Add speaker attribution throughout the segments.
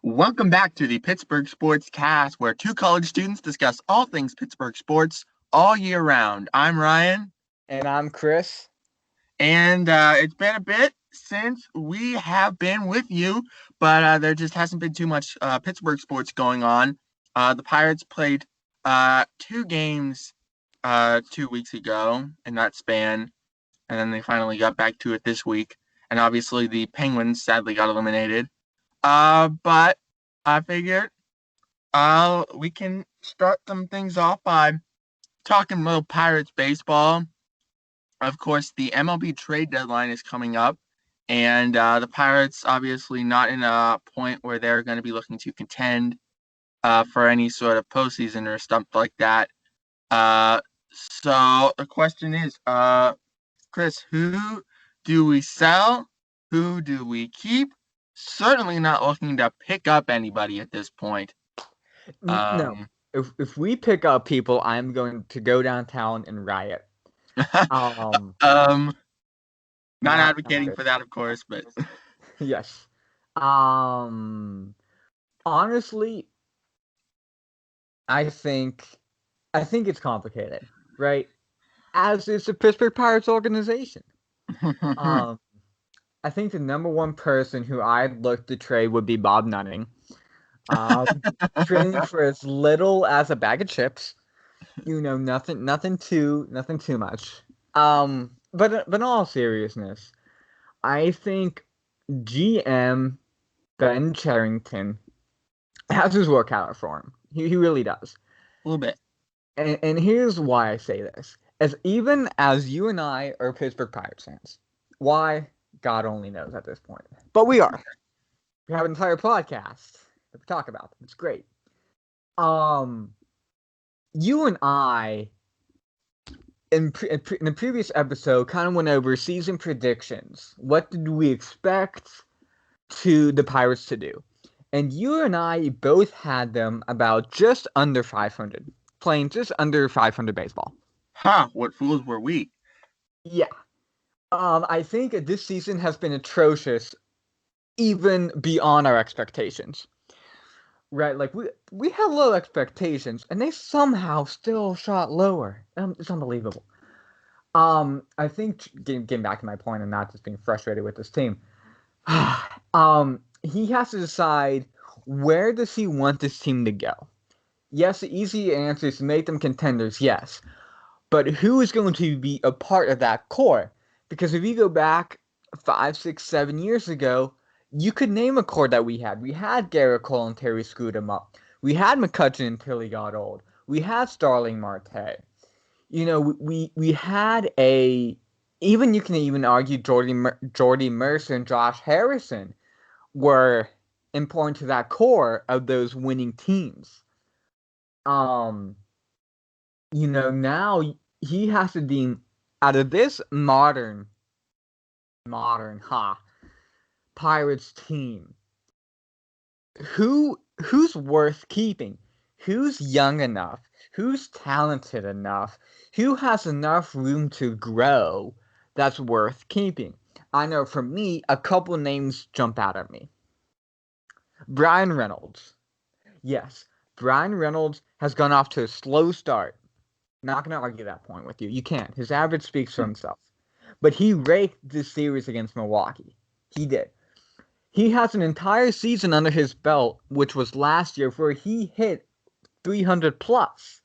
Speaker 1: Welcome back to the Pittsburgh Sports Cast, where two college students discuss all things Pittsburgh sports all year round. I'm Ryan.
Speaker 2: And I'm Chris.
Speaker 1: And it's been a bit since we have been with you, but there just hasn't been too much Pittsburgh sports going on. The Pirates played two games 2 weeks ago in that span, and then they finally got back to it this week. And obviously, the Penguins sadly got eliminated. But I figured we can start some things off by talking a little Pirates baseball. Of course, the MLB trade deadline is coming up, and the Pirates obviously not in a point where they're going to be looking to contend for any sort of postseason or stuff like that. So the question is, Chris, who do we sell? Who do we keep? Certainly not looking to pick up anybody at this point.
Speaker 2: No, if we pick up people, I'm going to go downtown and riot.
Speaker 1: Not advocating for that, of course, but
Speaker 2: yes. Honestly, I think it's complicated, right? As is the Pittsburgh Pirates organization. I think the number one person who I'd look to trade would be Bob Nutting. Trading for as little as a bag of chips. Nothing too much. But in all seriousness, I think GM Ben Cherington has his work cut out for him. He really does.
Speaker 1: A little bit.
Speaker 2: And here's why I say this. Even as you and I are Pittsburgh Pirates fans, why, God only knows at this point. But we are. We have an entire podcast that we talk about them. It's great. You and I, in the previous episode, kind of went over season predictions. What did we expect the Pirates to do? And you and I both had them about just under 500. Playing just under 500 baseball.
Speaker 1: What fools were we?
Speaker 2: Yeah. I think this season has been atrocious, even beyond our expectations. Right, like we had low expectations, and they somehow still shot lower. It's unbelievable. I think getting back to my point and not just being frustrated with this team. He has to decide where does he want this team to go. Yes, the easy answer is to make them contenders. Yes, but who is going to be a part of that core? Because if you go back 5, 6, 7 years ago, you could name a core that we had. We had Garrett Cole and Terry screwed him up. We had McCutcheon until he got old. We had Starling Marte. We had even you can even argue Jordy Mercer and Josh Harrison were important to that core of those winning teams. Now he has to deem out of this modern Pirates team, who's worth keeping? Who's young enough? Who's talented enough? Who has enough room to grow that's worth keeping? I know for me, a couple names jump out at me. Bryan Reynolds. Yes, Bryan Reynolds has gone off to a slow start. Not going to argue that point with you. You can't. His average speaks for himself. But he raked this series against Milwaukee. He did. He has an entire season under his belt, which was last year, where he hit 300 plus.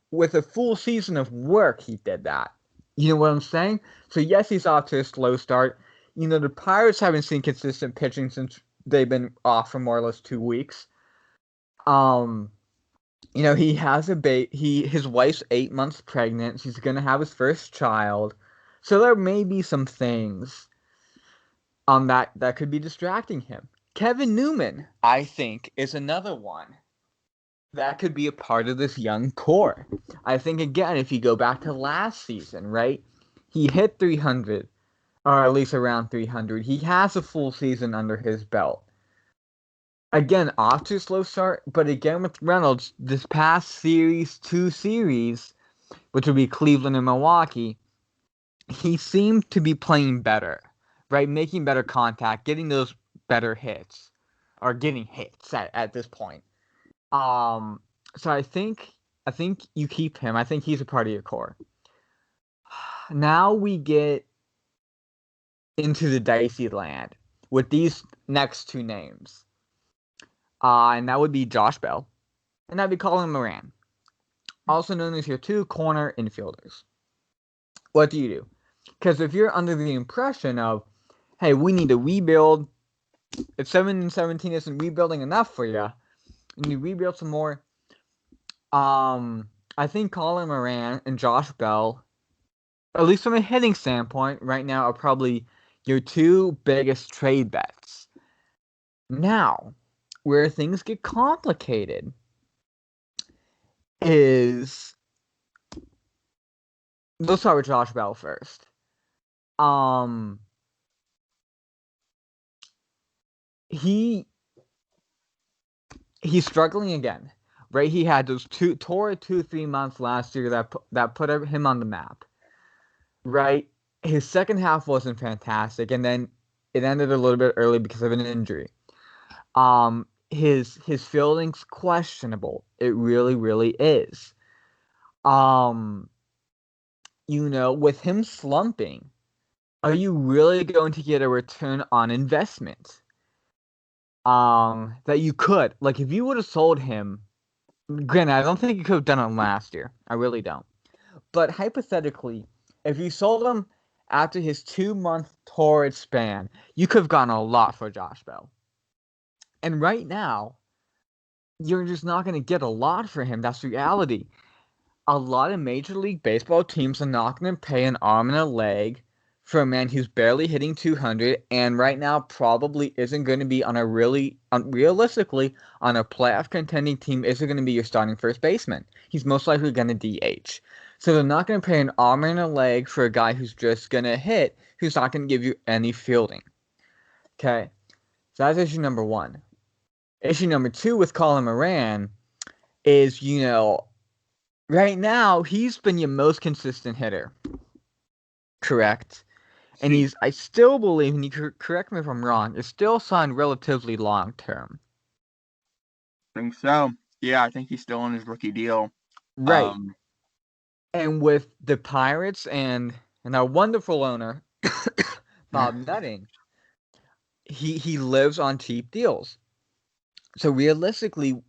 Speaker 2: With a full season of work, he did that. You know what I'm saying? So yes, he's off to a slow start. The Pirates haven't seen consistent pitching since they've been off for more or less 2 weeks. He has his wife's 8 months pregnant. She's gonna have his first child. So there may be some things that could be distracting him. Kevin Newman, I think, is another one that could be a part of this young core. I think, again, if you go back to last season, right? He hit 300, or at least around 300. He has a full season under his belt. Again, off to a slow start, but again with Reynolds, this past two series, which would be Cleveland and Milwaukee, he seemed to be playing better, right? Making better contact, getting those better hits. are getting hits at this point. So I think you keep him. I think he's a part of your core. Now we get into the dicey land with these next two names. And that would be Josh Bell, and that'd be Colin Moran, also known as your two corner infielders. What do you do? Because if you're under the impression of, hey, we need to rebuild, if 7-17 isn't rebuilding enough for you, and you rebuild some more, I think Colin Moran and Josh Bell, at least from a hitting standpoint, right now are probably your two biggest trade bets. Now, where things get complicated is, let's start with Josh Bell first. He's struggling again, right? He had those 2-3 months last year that put him on the map, right? His second half wasn't fantastic, and then it ended a little bit early because of an injury. His fielding's questionable. It really, really is. With him slumping, are you really going to get a return on investment? That you could. Like, if you would have sold him, granted, I don't think you could have done it last year. I really don't. But hypothetically, if you sold him after his 2-month torrid span, you could have gotten a lot for Josh Bell. And right now, you're just not going to get a lot for him. That's reality. A lot of Major League Baseball teams are not going to pay an arm and a leg for a man who's barely hitting 200, and right now probably isn't going to be realistically, on a playoff contending team, isn't going to be your starting first baseman. He's most likely going to DH. So they're not going to pay an arm and a leg for a guy who's just going to hit, who's not going to give you any fielding. Okay, so that's issue number one. Issue number two with Colin Moran is, right now he's been your most consistent hitter. Correct? And I still believe, and you correct me if I'm wrong, is still signed relatively long term.
Speaker 1: I think so. Yeah, I think he's still on his rookie deal.
Speaker 2: Right. And with the Pirates and our wonderful owner, Bob Nutting, he lives on cheap deals. So realistically,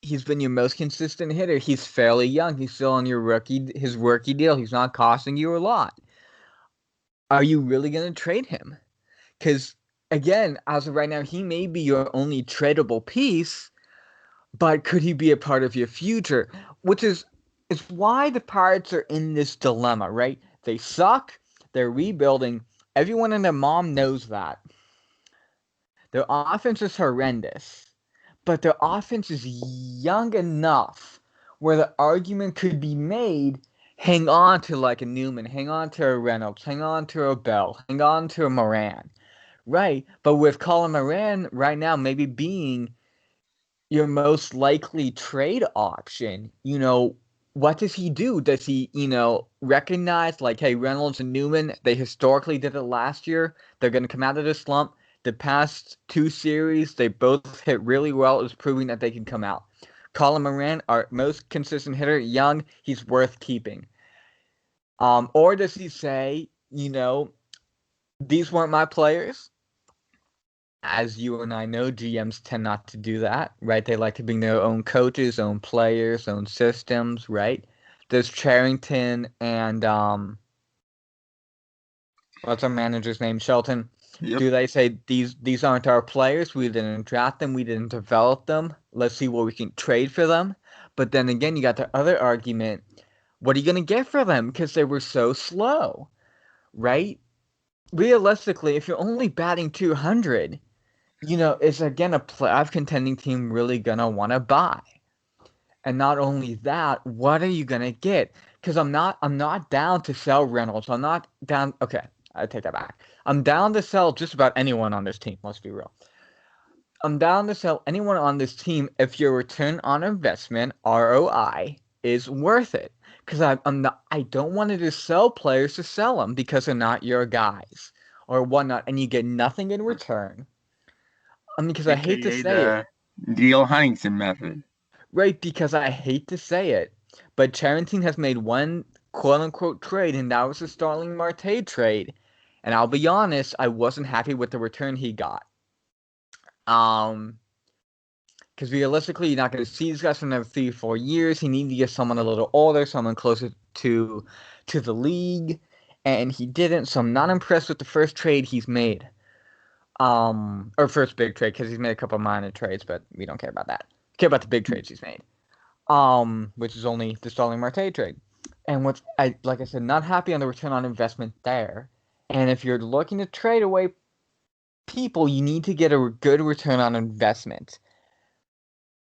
Speaker 2: he's been your most consistent hitter. He's fairly young. He's still on his rookie deal. He's not costing you a lot. Are you really going to trade him? Because, again, as of right now, he may be your only tradable piece, but could he be a part of your future? Which is why the Pirates are in this dilemma, right? They suck. They're rebuilding. Everyone and their mom knows that. Their offense is horrendous, but their offense is young enough where the argument could be made, hang on to like a Newman, hang on to a Reynolds, hang on to a Bell, hang on to a Moran. Right, but with Colin Moran right now maybe being your most likely trade option, what does he do? Does he, recognize, like, hey, Reynolds and Newman, they historically did it last year. They're going to come out of the slump. The past two series, they both hit really well. It was proving that they can come out. Colin Moran, our most consistent hitter, young, he's worth keeping. Or does he say, these weren't my players? As you and I know, GMs tend not to do that, right? They like to bring their own coaches, own players, own systems, right? Does Charrington and what's our manager's name, Shelton? Yep. Do they say these aren't our players? We didn't draft them. We didn't develop them. Let's see what we can trade for them. But then again, you got the other argument. What are you going to get for them? Because they were so slow, right? Realistically, if you're only batting 200, is again a playoff contending team really going to want to buy? And not only that, what are you going to get? Because I'm not down to sell Reynolds. I'm not down. Okay, I take that back. I'm down to sell just about anyone on this team. Let's be real. I'm down to sell anyone on this team if your return on investment, ROI, is worth it. Because I don't want to just sell players to sell them because they're not your guys or whatnot, and you get nothing in return. I mean, because I hate to
Speaker 1: AKA
Speaker 2: say it,
Speaker 1: the Neil Huntington method.
Speaker 2: right? Because I hate to say it, but Charrington has made one quote-unquote trade, and that was the Starling Marte trade. And I'll be honest, I wasn't happy with the return he got. Because realistically, you're not going to see these guys for another 3 or 4 years. He needed to get someone a little older, someone closer to the league, and he didn't. So I'm not impressed with the first trade he's made. Or first big trade, because he's made a couple of minor trades, but we don't care about that. We care about the big trades he's made. Which is only the Starling Marte trade. And like I said, not happy on the return on investment there. And if you're looking to trade away people, you need to get a good return on investment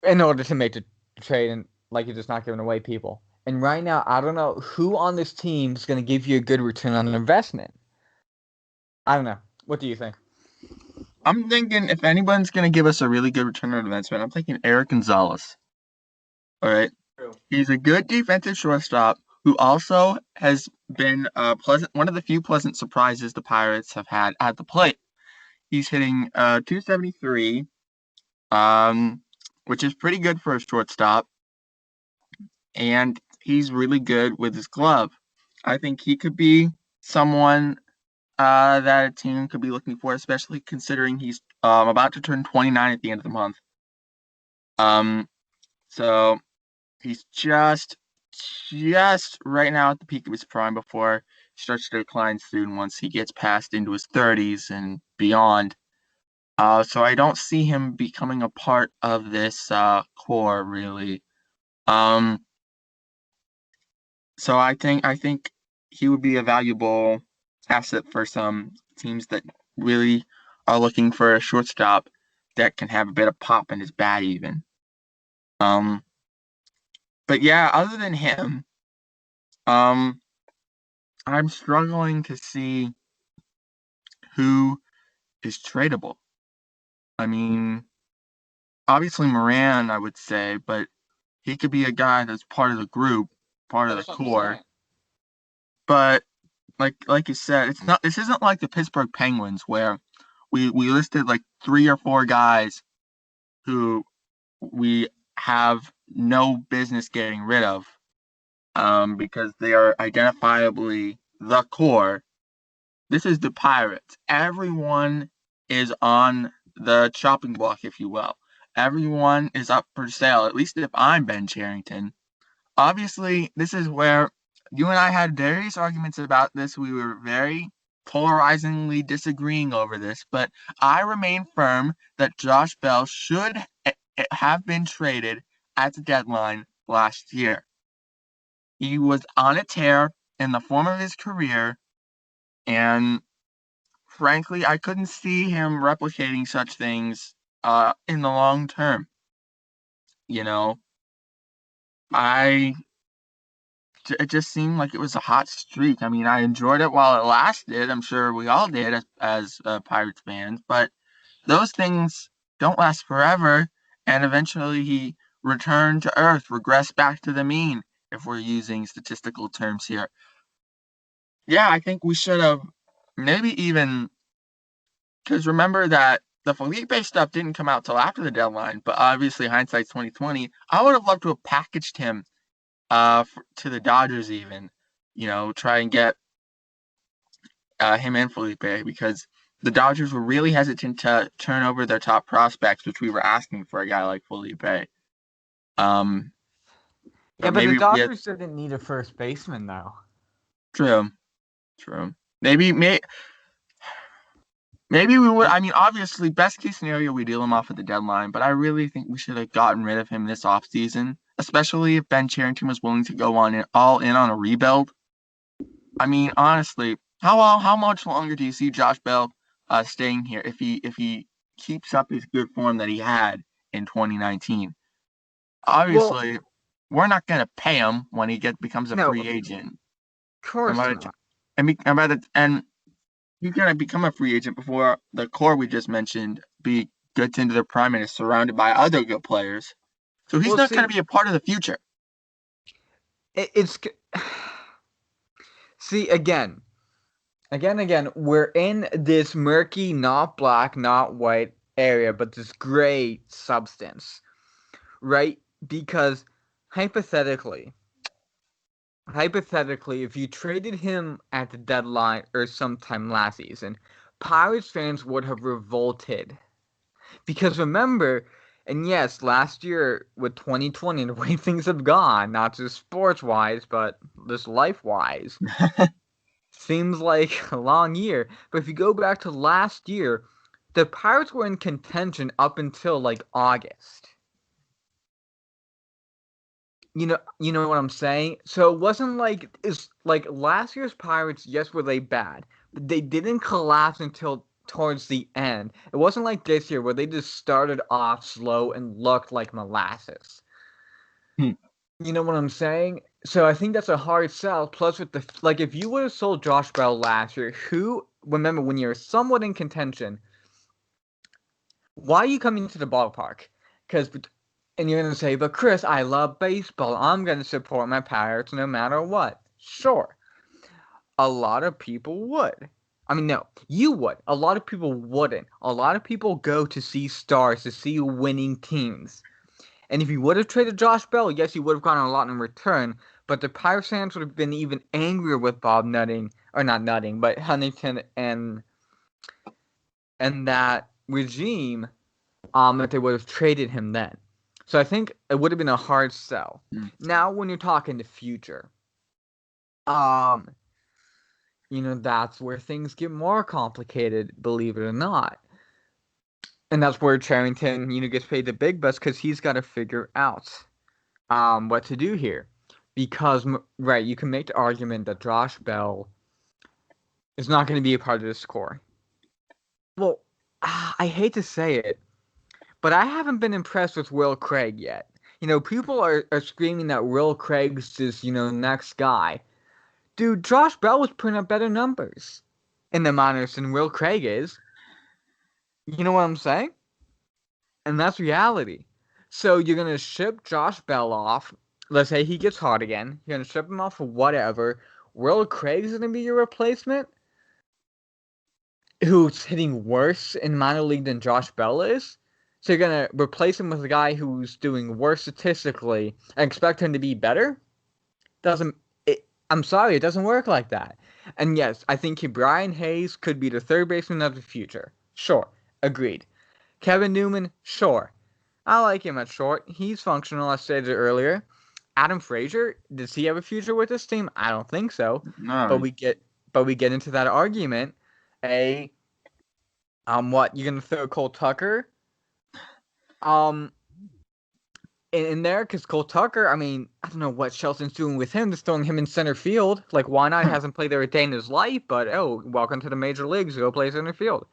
Speaker 2: in order to make the trade, and like you're just not giving away people. And right now, I don't know who on this team is going to give you a good return on investment. I don't know. What do you think?
Speaker 1: I'm thinking if anyone's going to give us a really good return on investment, I'm thinking Eric Gonzalez. All right.
Speaker 2: True.
Speaker 1: He's a good defensive shortstop who also has been one of the few pleasant surprises the Pirates have had at the plate. He's hitting 273, which is pretty good for a shortstop. And he's really good with his glove. I think he could be someone that a team could be looking for, especially considering he's about to turn 29 at the end of the month. So he's just right now at the peak of his prime before he starts to decline soon once he gets past into his 30s and beyond. So I don't see him becoming a part of this core really. So I think he would be a valuable asset for some teams that really are looking for a shortstop that can have a bit of pop in his bat even. But yeah, other than him, I'm struggling to see who is tradable. I mean, obviously Moran, I would say, but he could be a guy that's part of the group, part of the core. But like you said, it's not. This isn't like the Pittsburgh Penguins where we listed like 3 or 4 guys who we have no business getting rid of, because they are identifiably the core. This is the Pirates. Everyone is on the chopping block, if you will. Everyone is up for sale, at least if I'm Ben Cherington. Obviously, this is where you and I had various arguments about this. We were very polarizingly disagreeing over this, but I remain firm that Josh Bell should have been traded at the deadline last year. He was on a tear in the form of his career, and frankly, I couldn't see him replicating such things in the long term. You know, I it just seemed like it was a hot streak. I mean, I enjoyed it while it lasted. I'm sure we all did as Pirates fans, but those things don't last forever. And eventually he returned to earth, regressed back to the mean, if we're using statistical terms here. Yeah, I think we should have maybe even, because remember that the Felipe stuff didn't come out till after the deadline, but obviously hindsight's 2020. I would have loved to have packaged him to the Dodgers even, try and get him and Felipe, because the Dodgers were really hesitant to turn over their top prospects, which we were asking for a guy like Felipe.
Speaker 2: Yeah, but the Dodgers didn't need a first baseman though.
Speaker 1: True. Maybe we would. I mean, obviously, best case scenario, we deal him off at the deadline, but I really think we should have gotten rid of him this offseason, especially if Ben Cherington was willing to go all in on a rebuild. I mean, honestly, how much longer do you see Josh Bell staying here if he keeps up his good form that he had in 2019? Obviously, we're not going to pay him when he becomes a free agent.
Speaker 2: Of course not.
Speaker 1: And he's going to become a free agent before the core we just mentioned gets into their prime and is surrounded by other good players. So he's not going to be a part of the future.
Speaker 2: See, again, we're in this murky, not black, not white area, but this gray substance, right? Because hypothetically, if you traded him at the deadline or sometime last season, Pirates fans would have revolted. Because remember, and yes, last year with 2020, the way things have gone, not just sports-wise, but just life-wise, seems like a long year. But if you go back to last year, the Pirates were in contention up until like August. You know what I'm saying? So it wasn't like it's like last year's Pirates, yes, were they bad, but they didn't collapse until towards the end. It wasn't like this year where they just started off slow and looked like molasses.
Speaker 1: Hmm.
Speaker 2: You know what I'm saying? So I think that's a hard sell. Plus, with the like, if you would have sold Josh Bell last year, who remember when you're somewhat in contention, why are you coming to the ballpark? And you're going to say, but Chris, I love baseball. I'm going to support my Pirates no matter what. Sure. A lot of people would. I mean, no, you would. A lot of people wouldn't. A lot of people go to see stars, to see winning teams. And if you would have traded Josh Bell, yes, you would have gotten a lot in return. But the Pirates fans would have been even angrier with Bob Nutting, or not Nutting, but Huntington and that regime, if they would have traded him then. So I think it would have been a hard sell. Now, when you're talking the future, that's where things get more complicated, believe it or not. And that's where Cherington, gets paid the big bucks because he's got to figure out what to do here. Because, right, you can make the argument that Josh Bell is not going to be a part of this core. Well, I hate to say it, but I haven't been impressed with Will Craig yet. People are screaming that Will Craig's just, next guy. Dude, Josh Bell was putting up better numbers in the minors than Will Craig is. You know what I'm saying? And that's reality. So you're going to ship Josh Bell off. Let's say he gets hot again. You're going to ship him off for whatever. Will Craig's going to be your replacement? Who's hitting worse in minor league than Josh Bell is? So you're going to replace him with a guy who's doing worse statistically and expect him to be better? I'm sorry, it doesn't work like that. And yes, I think Brian Hayes could be the third baseman of the future. Sure, agreed. Kevin Newman, sure. I like him at short. He's functional, I said it earlier. Adam Frazier, does he have a future with this team? I don't think so.
Speaker 1: No.
Speaker 2: But we get into that argument. What, you're gonna throw Cole Tucker in there? Because Cole Tucker, I mean, I don't know what Shelton's doing with him, just throwing him in center field. Like, why not? He hasn't played there a day in his life, but welcome to the major leagues, go play center field.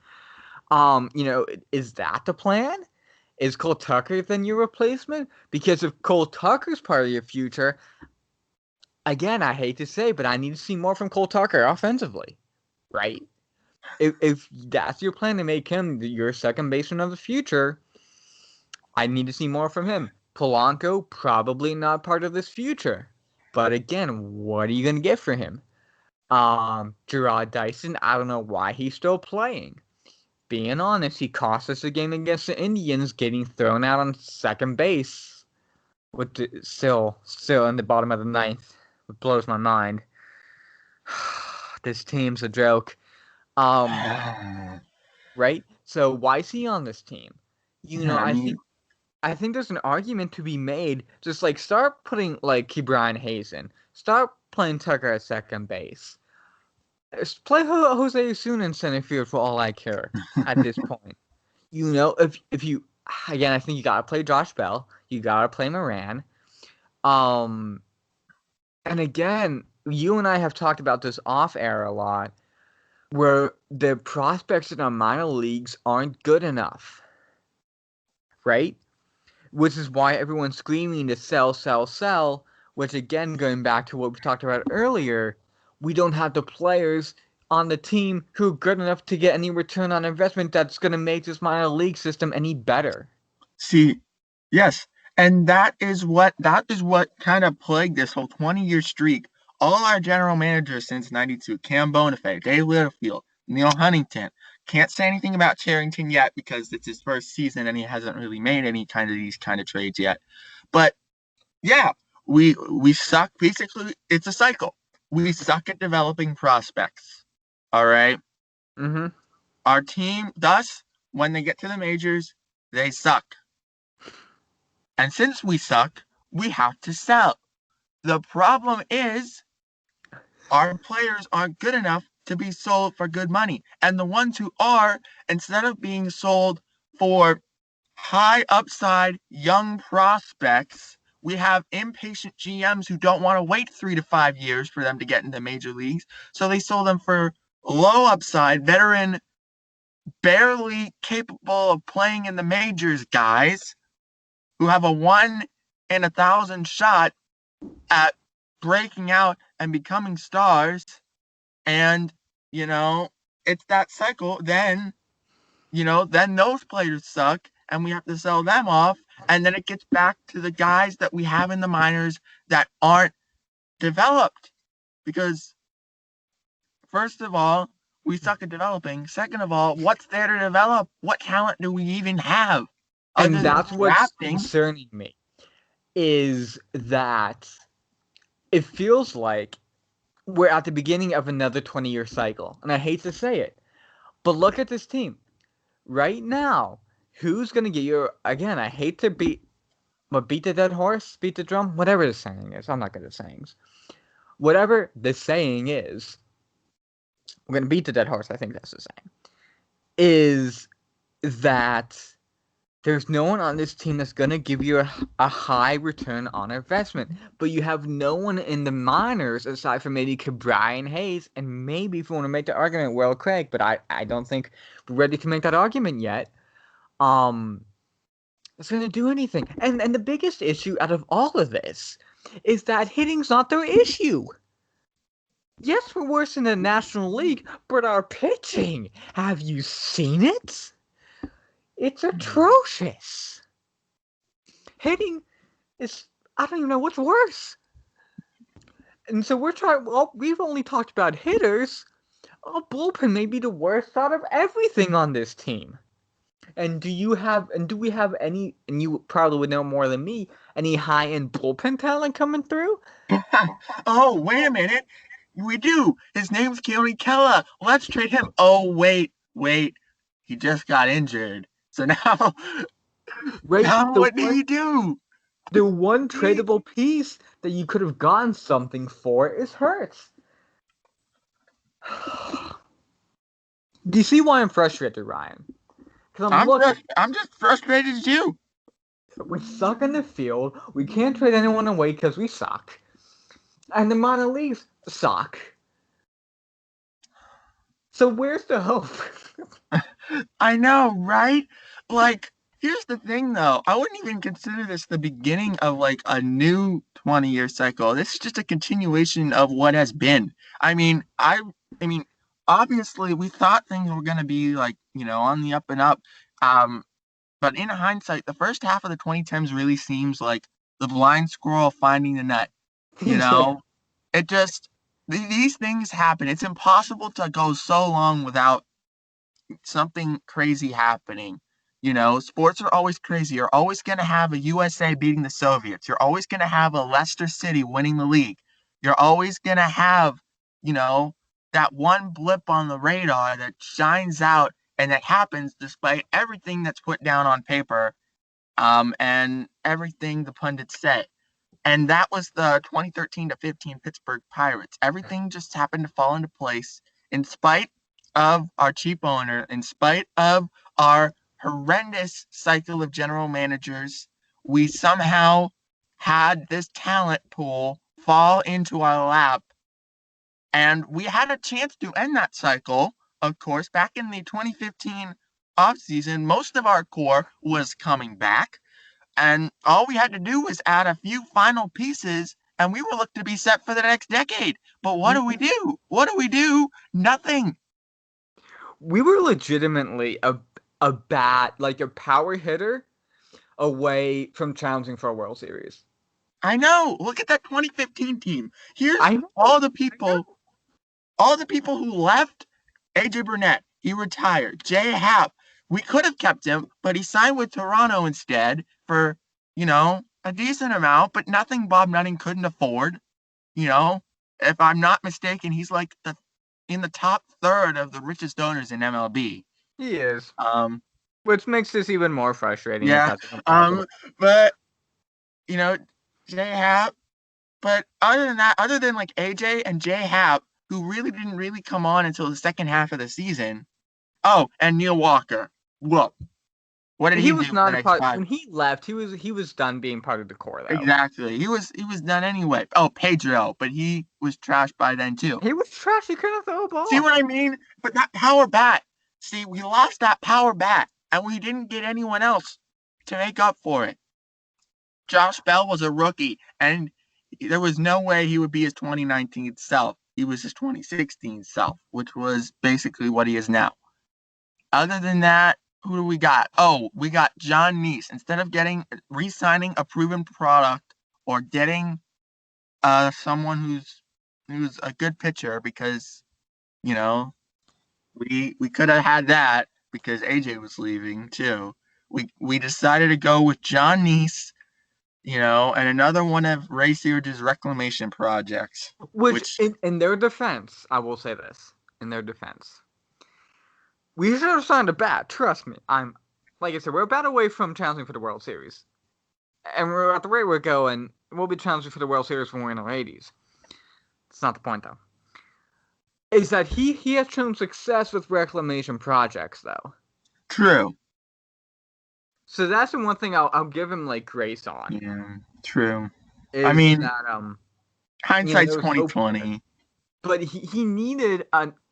Speaker 2: Is that the plan? Is Cole Tucker then your replacement? Because if Cole Tucker's part of your future, again, I hate to say, but I need to see more from Cole Tucker offensively, right? If that's your plan to make him your second baseman of the future, I need to see more from him. Polanco, probably not part of this future. But again, what are you going to get for him? Gerard Dyson, I don't know why he's still playing. Being honest, he cost us a game against the Indians, getting thrown out on second base, still in the bottom of the ninth. It blows my mind. This team's a joke. Right? So why is he on this team? I think there's an argument to be made. Just like start putting like Brian Hayes in. Start playing Tucker at second base. Play Jose Osuna in center field for all I care at this point. If you again, I think you gotta play Josh Bell. You gotta play Moran. And again, you and I have talked about this off air a lot, where the prospects in our minor leagues aren't good enough, right? Which is why everyone's screaming to sell, sell, sell. Which again, going back to what we talked about earlier. We don't have the players on the team who are good enough to get any return on investment that's going to make this minor league system any better.
Speaker 1: See, yes, and that is what kind of plagued this whole 20-year streak. All our general managers since '92, Cam Bonifay, Dave Littlefield, Neil Huntington, Can't say anything about Charrington yet because it's his first season and he hasn't really made any kind of these kind of trades yet. But yeah, we suck. Basically, it's a cycle. We suck at developing prospects. All right.
Speaker 2: Mm-hmm.
Speaker 1: Our team, thus, when they get to the majors, they suck. And since we suck, we have to sell. The problem is our players aren't good enough to be sold for good money. And the ones who are, instead of being sold for high upside young prospects, we have impatient GMs who don't want to wait 3 to 5 years for them to get into major leagues. So they sold them for low upside, veteran, barely capable of playing in the majors guys who have a 1 in 1,000 shot at breaking out and becoming stars. And, it's that cycle. Then, then those players suck and we have to sell them off. And then it gets back to the guys that we have in the minors that aren't developed. Because, first of all, we suck at developing. Second of all, what's there to develop? What talent do we even have?
Speaker 2: And
Speaker 1: Other than
Speaker 2: that's what's
Speaker 1: drafting.
Speaker 2: concerning me, is that it feels like we're at the beginning of another 20-year cycle. And I hate to say it, but look at this team. Right now, who's going to get you... Again, I hate to beat the dead horse, beat the drum, whatever the saying is. I'm not good at sayings. Whatever the saying is, we're going to beat the dead horse, I think that's the saying, is that there's no one on this team that's going to give you a high return on investment. But you have no one in the minors aside from maybe Brian Hayes, and maybe if you want to make the argument, Will Craig, but I don't think we're ready to make that argument yet. It's going to do anything. And the biggest issue out of all of this is that hitting's not their issue. Yes, we're worse in the National League, but our pitching, have you seen it? It's atrocious. Hitting is, I don't even know what's worse. And so we've only talked about hitters. Our bullpen may be the worst out of everything on this team. And do we have any, and you probably would know more than me, any high-end bullpen talent coming through?
Speaker 1: Oh, wait a minute. We do. His name's Keone Kela. Let's trade him. Oh, wait. He just got injured. So now, what did he do?
Speaker 2: The one tradable piece that you could have gotten something for is Hurts. Do you see why I'm frustrated, Ryan? Because
Speaker 1: I'm just frustrated as you.
Speaker 2: We suck in the field. We can't trade anyone away because we suck. And the minor leagues suck. So where's the hope?
Speaker 1: I know, right? Like, here's the thing, though. I wouldn't even consider this the beginning of, like, a new 20-year cycle. This is just a continuation of what has been. I mean, obviously, we thought things were going to be, like, on the up and up. But in hindsight, the first half of the 2010s really seems like the blind squirrel finding the nut. It just, these things happen. It's impossible to go so long without something crazy happening. Sports are always crazy. You're always going to have a USA beating the Soviets. You're always going to have a Leicester City winning the league. You're always going to have, that one blip on the radar that shines out, and that happens despite everything that's put down on paper, and everything the pundits say. And that was the 2013-15 Pittsburgh Pirates. Everything just happened to fall into place in spite of our cheap owner, in spite of our horrendous cycle of general managers. We somehow had this talent pool fall into our lap. And we had a chance to end that cycle, of course, back in the 2015 offseason. Most of our core was coming back. And all we had to do was add a few final pieces, and we were looked to be set for the next decade. But what do we do? Nothing.
Speaker 2: We were legitimately a power hitter away from challenging for a World Series.
Speaker 1: I know. Look at that 2015 team. Here's all the people who left: AJ Burnett, He retired. Jay Happ, we could have kept him, but he signed with Toronto instead for, a decent amount, but nothing Bob Nutting couldn't afford. You know, if I'm not mistaken, he's like in the top third of the richest owners in MLB.
Speaker 2: He is.
Speaker 1: Um,
Speaker 2: Which makes this even more frustrating if
Speaker 1: yeah.
Speaker 2: that's even possible.
Speaker 1: But you know, Jay Happ. But other than that, other than like AJ and Jay Happ, who really didn't really come on until the second half of the season. Oh, and Neil Walker. Whoa. What did
Speaker 2: He
Speaker 1: he do
Speaker 2: was
Speaker 1: for the
Speaker 2: not a
Speaker 1: next
Speaker 2: part
Speaker 1: five?
Speaker 2: when he left. He was done being part of the core though.
Speaker 1: Exactly. He was done anyway. Oh, Pedro, but he was trashed by then too.
Speaker 2: He was trash. He couldn't throw a
Speaker 1: See
Speaker 2: ball.
Speaker 1: what I mean? But that power bat. See, we lost that power bat, and we didn't get anyone else to make up for it. Josh Bell was a rookie, and there was no way he would be his 2019 self. He was his 2016 self, which was basically what he is now. Other than that, who do we got? Oh, we got John Neese. Instead of re-signing a proven product or getting someone who's a good pitcher, because you know we could have had that because AJ was leaving too. We decided to go with John Neese, and another one of Ray Searage's reclamation projects.
Speaker 2: Which,
Speaker 1: Which
Speaker 2: in their defense, I will say this. In their defense, we should have signed a bat. Trust me. Like I said, we're a bat away from challenging for the World Series. And we're at the rate we're going, we'll be challenging for the World Series when we're in our 80s. That's not the point, though. Is that he has shown success with reclamation projects, though.
Speaker 1: true.
Speaker 2: So that's the one thing I'll give him like grace on.
Speaker 1: Yeah, true.
Speaker 2: Is
Speaker 1: I mean,
Speaker 2: that
Speaker 1: hindsight's
Speaker 2: there was
Speaker 1: 2020.
Speaker 2: but he needed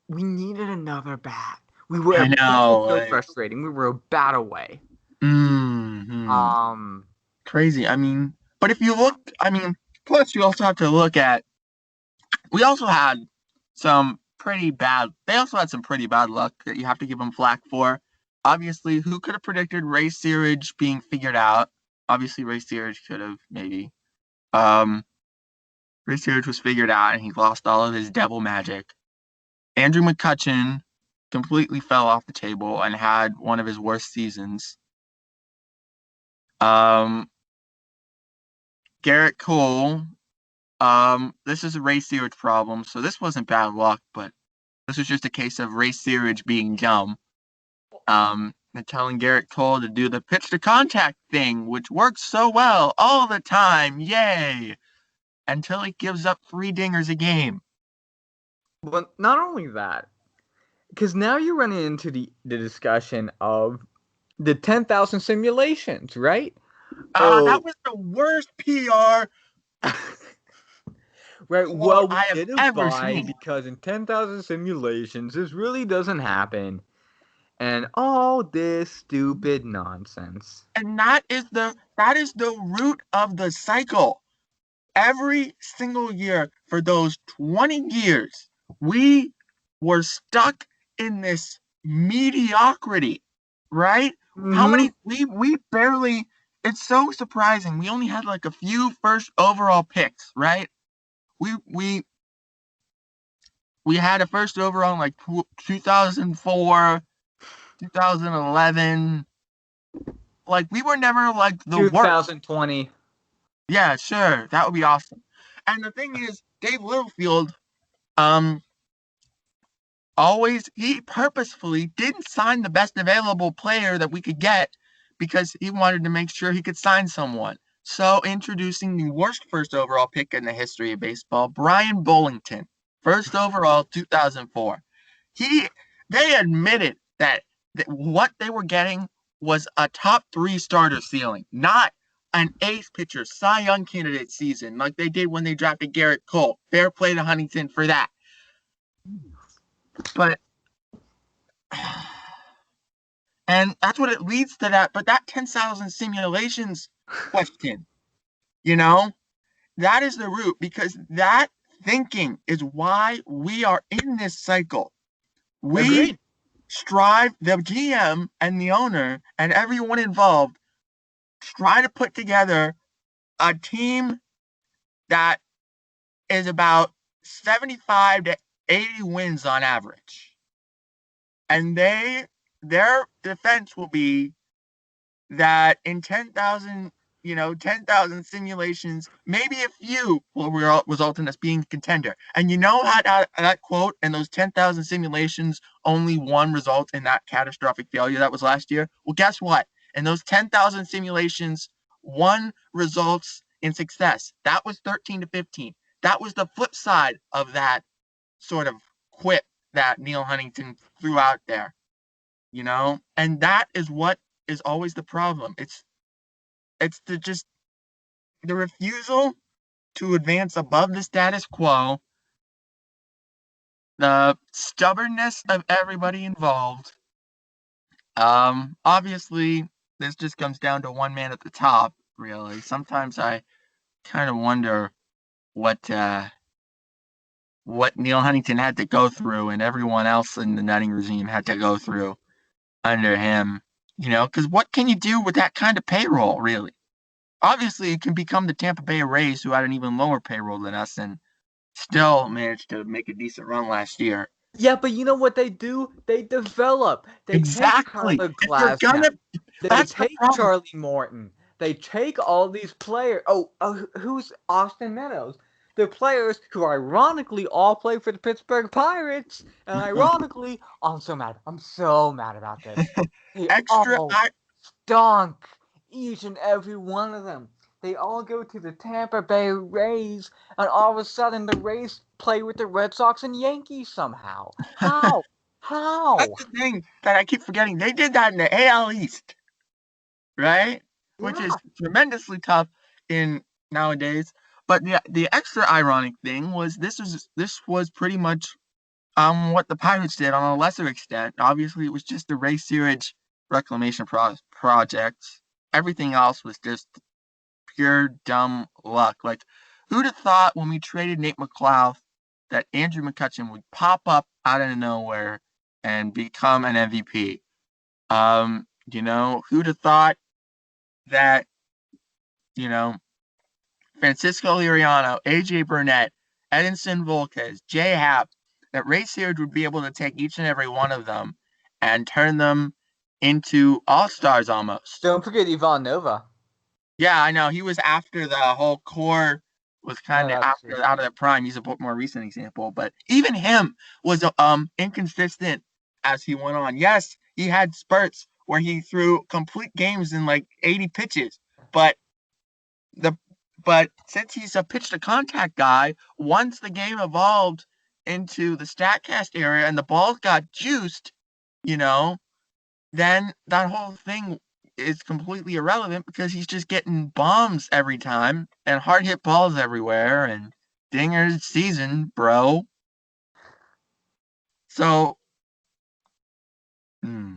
Speaker 2: we needed another bat. We were
Speaker 1: I know.
Speaker 2: so frustrating. We were a bat away.
Speaker 1: Mm-hmm. Crazy. I mean, but if you look, plus you also have to look at. We also had some pretty bad. They also had some pretty bad luck that you have to give them flack for. Obviously, who could have predicted Ray Searage being figured out? Obviously, Ray Searage could have maybe. Ray Searage was figured out, and he lost all of his devil magic. Andrew McCutchen completely fell off the table and had one of his worst seasons. Garrett Cole. This is a Ray Searage problem, so this wasn't bad luck, but this was just a case of Ray Searage being dumb. And telling Garrett Cole to do the pitch to contact thing, which works so well all the time, yay! Until he gives up 3 dingers a game.
Speaker 2: But not only that, because now you're running into the discussion of the 10,000 simulations, right?
Speaker 1: That was the worst PR.
Speaker 2: Right. Well, we
Speaker 1: I have
Speaker 2: didn't
Speaker 1: ever
Speaker 2: buy
Speaker 1: seen.
Speaker 2: because in 10,000 simulations, this really doesn't happen, and all this stupid nonsense.
Speaker 1: And that is the root of the cycle. Every single year for those 20 years, we were stuck in this mediocrity, right? How many we barely. It's so surprising. We only had like a few first overall picks, right? We had a first overall in like 2004, 2011. Like we were never like the worst.
Speaker 2: 2020.
Speaker 1: Yeah, sure. That would be awesome. And the thing is, Dave Littlefield, he purposefully didn't sign the best available player that we could get because he wanted to make sure he could sign someone. So introducing the worst first overall pick in the history of baseball, Brian Bullington, first overall, 2004. They admitted that what they were getting was a top 3 starter ceiling, not an ace pitcher, Cy Young candidate season like they did when they drafted Garrett Cole. Fair play to Huntington for that. But and that's what it leads to that. But that 10,000 simulations question, that is the root, because that thinking is why we are in this cycle. We strive, the GM and the owner and everyone involved try to put together a team that is about 75 to 80 wins on average. And their defense will be that in 10,000, 10,000 simulations, maybe a few will result in us being a contender. And you know how that quote and those 10,000 simulations, only one result in that catastrophic failure that was last year? Well, guess what? In those 10,000 simulations, one results in success. That was 13 to 15. That was the flip side of that sort of quip that Neil Huntington threw out there. And that is what is always the problem. It's the refusal to advance above the status quo, the stubbornness of everybody involved. Obviously, this just comes down to one man at the top, really. Sometimes I kind of wonder what Neil Huntington had to go through and everyone else in the Nutting regime had to go through under him. Because what can you do with that kind of payroll, really? Obviously, you can become the Tampa Bay Rays, who had an even lower payroll than us and still managed to make a decent run last year.
Speaker 2: Yeah, but you know what they do? They develop. They take
Speaker 1: Exactly.
Speaker 2: Tyler
Speaker 1: If you're
Speaker 2: Glasnow.
Speaker 1: gonna,
Speaker 2: They
Speaker 1: that's the
Speaker 2: take
Speaker 1: problem.
Speaker 2: Charlie Morton. They take all these players. Who's Austin Meadows? The players who ironically all play for the Pittsburgh Pirates. And ironically, I'm so mad. I'm so mad about this. They
Speaker 1: Extra,
Speaker 2: all stunk. Each and every one of them. They all go to the Tampa Bay Rays, and all of a sudden the Rays play with the Red Sox and Yankees somehow. How? How?
Speaker 1: that's the thing that I keep forgetting. They did that in the AL East, right? Which is
Speaker 2: Yeah.
Speaker 1: tremendously tough in nowadays. But the extra ironic thing was this was pretty much what the Pirates did on a lesser extent. Obviously, it was just a Ray Searage reclamation project. Everything else was just pure dumb luck. Like, who'd have thought when we traded Nate McLeod that Andrew McCutchen would pop up out of nowhere and become an MVP? Who'd have thought that, you know, Francisco Liriano, AJ Burnett, Edinson Volquez, Jay Happ, that Ray Searage would be able to take each and every one of them and turn them into all-stars almost.
Speaker 2: Don't forget Ivan Nova.
Speaker 1: Yeah, I know. He was after the whole core was
Speaker 2: Oh,
Speaker 1: kind of
Speaker 2: that's true.
Speaker 1: after out of the prime. He's a more recent example, but even him was inconsistent as he went on. Yes, he had spurts where he threw complete games in like 80 pitches, but the but since he's a pitch to contact guy, once the game evolved into the Statcast area and the balls got juiced, you know, then that whole thing is completely irrelevant because he's just getting bombs every time and hard hit balls everywhere and dingers season, bro. So, hmm.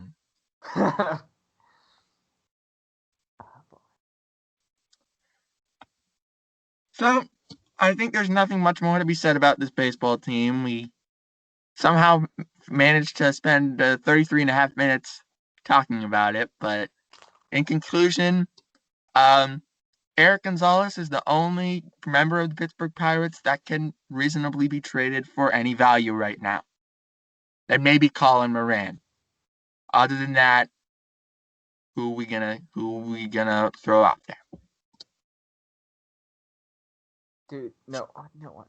Speaker 1: So I think there's nothing much more to be said about this baseball team. We somehow managed to spend 33 and a half minutes talking about it, but in conclusion, um, Eric Gonzalez is the only member of the Pittsburgh Pirates that can reasonably be traded for any value right now. And maybe Colin Moran. Other than that, who we gonna throw out there?
Speaker 2: Dude, no one.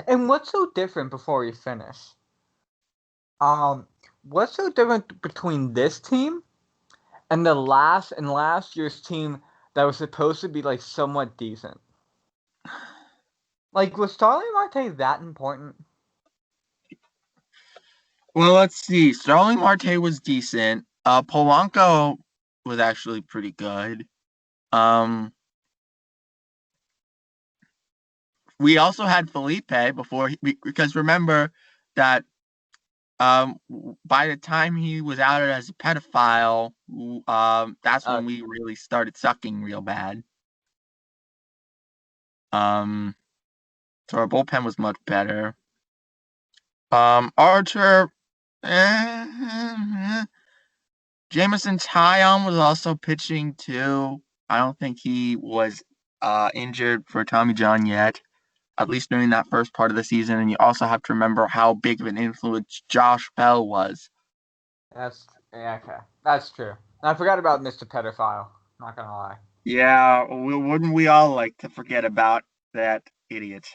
Speaker 2: And what's so different before we finish? Um, what's so different between this team and the last year's team that was supposed to be like somewhat decent? Like, was Starling Marte that important?
Speaker 1: Well, let's see. Starling Marte was decent. Polanco was actually pretty good. Um, we also had Felipe because remember that by the time he was outed as a pedophile, that's
Speaker 2: Uh,
Speaker 1: when we really started sucking real bad. Um, so our bullpen was much better. Archer, Jameson Taillon was also pitching too. I don't think he was injured for Tommy John yet, at least during that first part of the season. And you also have to remember how big of an influence Josh Bell was.
Speaker 2: Okay. That's true. I forgot about Mr. Pedophile. Not gonna lie.
Speaker 1: Yeah, wouldn't we all like to forget about that idiot?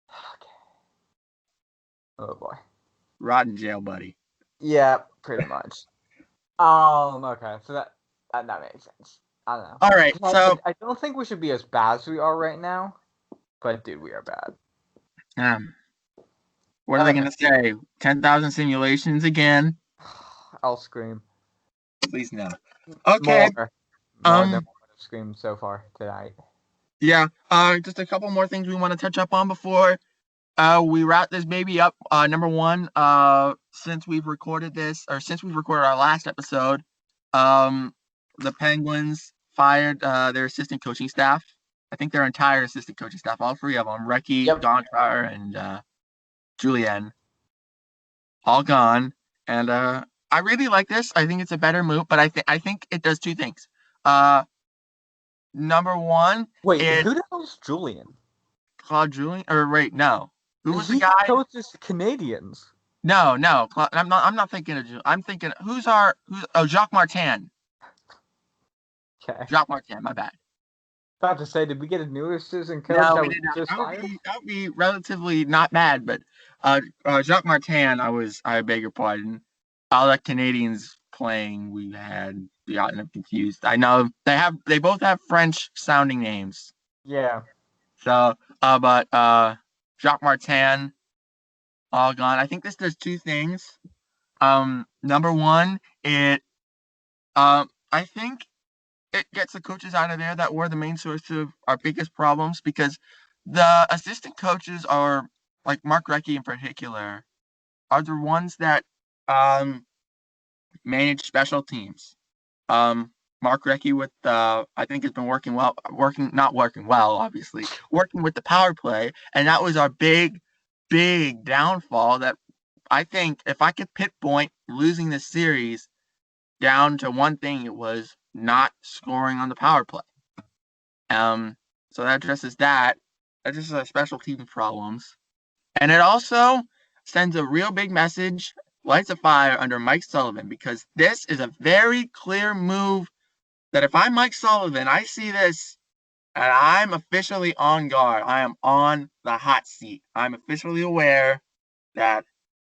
Speaker 2: Okay. Oh boy.
Speaker 1: Rot in jail, buddy.
Speaker 2: Yeah, pretty much. Okay, so that makes sense. I don't know.
Speaker 1: All right,
Speaker 2: 'Cause
Speaker 1: so
Speaker 2: I don't think we should be as bad as we are right now, but dude, we are bad.
Speaker 1: um, what are they
Speaker 2: Okay.
Speaker 1: gonna say? 10,000 simulations again?
Speaker 2: I'll scream.
Speaker 1: Please no. Okay.
Speaker 2: More than
Speaker 1: Um.
Speaker 2: what I've screamed so far tonight.
Speaker 1: Yeah. Just a couple more things we want to touch up on before we wrap this baby up. Number one. Since we've recorded this, or since we've recorded our last episode, the Penguins fired their assistant coaching staff. I think their entire assistant coaching staff, all three of them, Recchi,
Speaker 2: Yep.
Speaker 1: Gonchar, and Julien, all gone. And I really like this. I think it's a better move, but I think it does two things. Number one,
Speaker 2: Wait,
Speaker 1: it
Speaker 2: who the hell is Julien?
Speaker 1: Claude Julien, or wait, no, who was the
Speaker 2: He
Speaker 1: guy?
Speaker 2: coaches the Canadians.
Speaker 1: No, I'm not thinking of Julien. I'm thinking who's Jacques Martin.
Speaker 2: Okay.
Speaker 1: Jacques Martin, my bad.
Speaker 2: About to say, did we get a new assistant coach
Speaker 1: No,
Speaker 2: that
Speaker 1: we
Speaker 2: was
Speaker 1: did not.
Speaker 2: just
Speaker 1: That would
Speaker 2: fired?
Speaker 1: be relatively not bad, but Jacques Martin, I beg your pardon. All the Canadians playing we had gotten them confused. I know they both have French sounding names.
Speaker 2: Yeah.
Speaker 1: So but Jacques Martin, all gone. I think this does two things. Number one, I think it gets the coaches out of there that were the main source of our biggest problems, because the assistant coaches are, like Mark Recchi in particular, are the ones that manage special teams. Mark Recchi with I think has been working well, obviously, working with the power play, and that was our big downfall. That I think if I could pinpoint losing this series down to one thing, it was not scoring on the power play. So that addresses that. That addresses our special team problems. And it also sends a real big message, lights a fire under Mike Sullivan, because this is a very clear move that if I'm Mike Sullivan, I see this and I'm officially on guard. I am on the hot seat. I'm officially aware that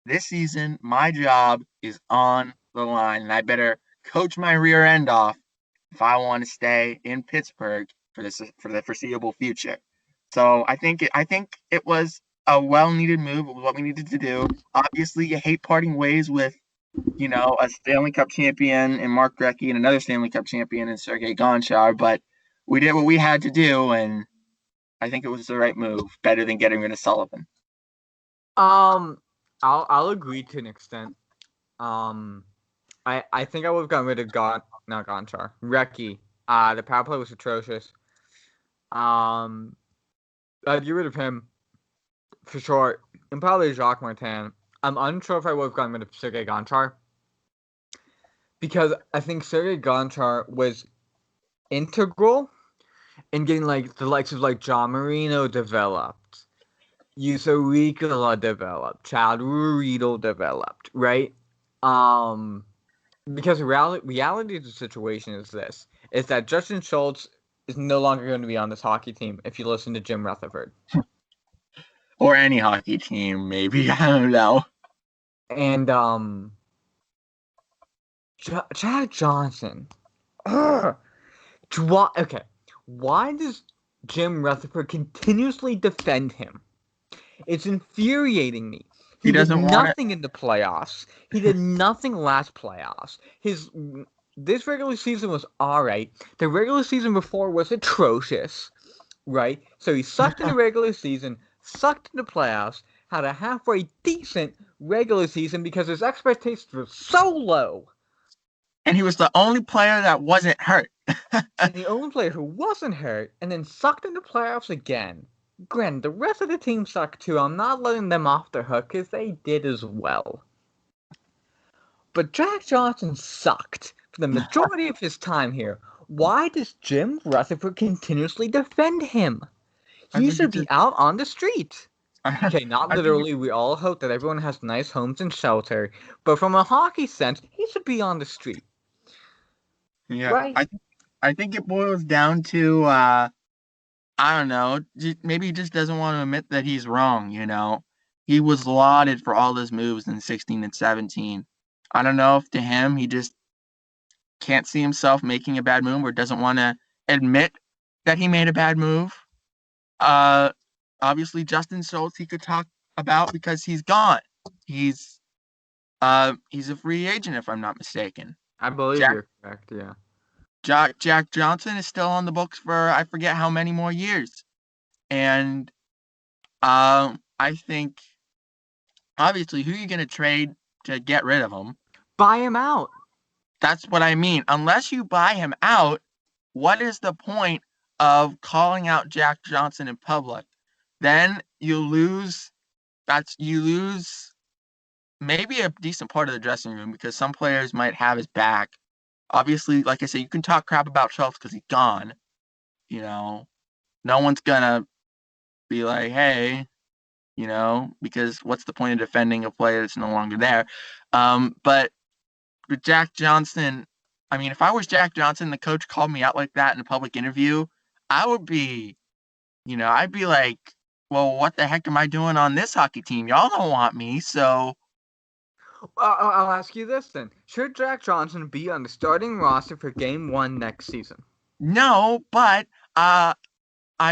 Speaker 1: this season my job is on the line, and I better coach my rear end off if I want to stay in Pittsburgh for the foreseeable future. So I think it was a well needed move. It was what we needed to do. Obviously, you hate parting ways with a Stanley Cup champion in Mark Recchi and another Stanley Cup champion in Sergei Gonchar, but we did what we had to do, and I think it was the right move. Better than getting rid of Sullivan.
Speaker 2: I'll agree to an extent. I think I would have gotten rid of Gonchar. Recchi. The power play was atrocious. I'd get rid of him for sure. And probably Jacques Martin. I'm unsure if I would have gotten rid of Sergei Gonchar, because I think Sergei Gonchar was integral in getting the likes of John Marino developed, Juuso Riikola developed, Chad Ruhwedel developed, right? Because the reality of the situation is this: is that Justin Schultz is no longer going to be on this hockey team. If you listen to Jim Rutherford,
Speaker 1: or any hockey team, maybe, I don't know.
Speaker 2: And Chad Johnson. Okay, why does Jim Rutherford continuously defend him? It's infuriating me. He did nothing in the playoffs. He did nothing last playoffs. This regular season was alright. The regular season before was atrocious, right? So he sucked in the regular season, sucked in the playoffs, had a halfway decent regular season because his expectations were so low.
Speaker 1: And he was the only player that wasn't hurt.
Speaker 2: And the only player who wasn't hurt, and then sucked in the playoffs again. Granted, the rest of the team sucked too. I'm not letting them off the hook, because they did as well. But Jack Johnson sucked for the majority of his time here. Why does Jim Rutherford continuously defend him? He should be out on the street. Okay, not
Speaker 1: I think
Speaker 2: literally. We all hope that everyone has nice homes and shelter, but from a hockey sense, he should be on the street,
Speaker 1: yeah,
Speaker 2: right?
Speaker 1: I think it boils down to I don't know, maybe he just doesn't want to admit that he's wrong, you know. He was lauded for all his moves in 16 and 17. I don't know if to him he just can't see himself making a bad move or doesn't want to admit that he made a bad move. Uh, Obviously Justin Schultz he could talk about because he's gone. He's he's a free agent if I'm not mistaken.
Speaker 2: I believe
Speaker 1: Jack
Speaker 2: you're correct. Yeah.
Speaker 1: Jack Johnson is still on the books for I forget how many more years. And I think obviously who are you going to trade to get rid of him?
Speaker 2: Buy him out.
Speaker 1: That's what I mean. Unless you buy him out, what is the point of calling out Jack Johnson in public? Then you lose maybe a decent part of the dressing room because some players might have his back. Obviously, like I said, you can talk crap about Schultz because he's gone. You know, no one's gonna be like, hey, because what's the point of defending a player that's no longer there? But with Jack Johnson, I mean, if I was Jack Johnson, the coach called me out like that in a public interview, I would be, I'd be like, well, what the heck am I doing on this hockey team? Y'all don't want me, so
Speaker 2: I'll ask you this then: should Jack Johnson be on the starting roster for Game 1 next season?
Speaker 1: no. But I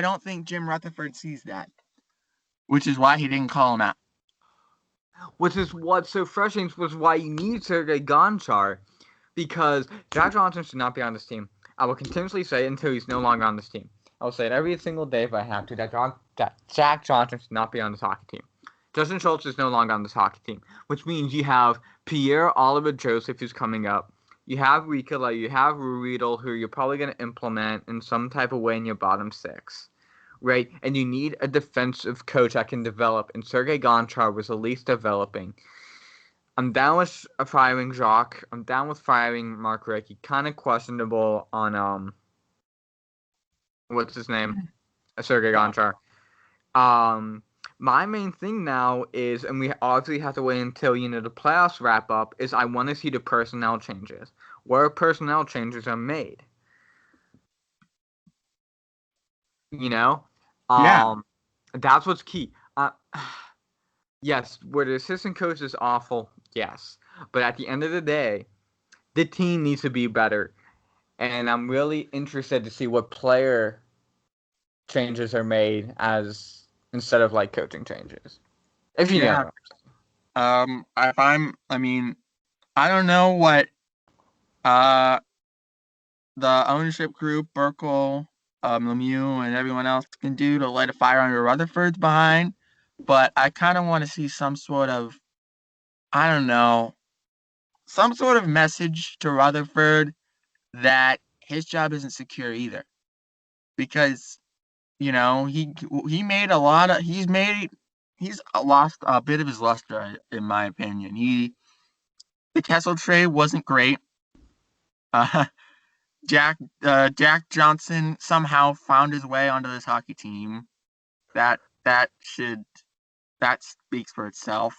Speaker 1: don't think Jim Rutherford sees that, which is why he didn't call him out.
Speaker 2: Which is what's so frustrating, was why you need Sergei Gonchar, because Jack Johnson should not be on this team. I will continuously say it until he's no longer on this team. I will say it every single day if I have to, that Jack Johnson should not be on this hockey team. Justin Schultz is no longer on this hockey team, which means you have Pierre-Olivier Joseph who's coming up. You have Riikola, you have Riedel, who you're probably going to implement in some type of way in your bottom six. Right? And you need a defensive coach that can develop, and Sergei Gonchar was at least developing. I'm down with firing Jacques. I'm down with firing Mark Recchi. Kind of questionable on what's his name? Sergei Gonchar. My main thing now is, and we obviously have to wait until the playoffs wrap up, is I want to see the personnel changes. Where personnel changes are made.
Speaker 1: Yeah.
Speaker 2: That's what's key. Yes, where the assistant coach is awful, yes. But at the end of the day, the team needs to be better. And I'm really interested to see what player changes are made as instead of like coaching changes. If you
Speaker 1: Yeah.
Speaker 2: know.
Speaker 1: I mean, I don't know what uh the ownership group, Burkle, Lemieux, and everyone else can do to light a fire under Rutherford's behind, but I kind of want to see some sort of, I don't know, some sort of message to Rutherford that his job isn't secure either, because he made a lot of he's lost a bit of his luster in my opinion. The Kessel trade wasn't great. Uh, Jack Johnson somehow found his way onto this hockey team. That that should that speaks for itself.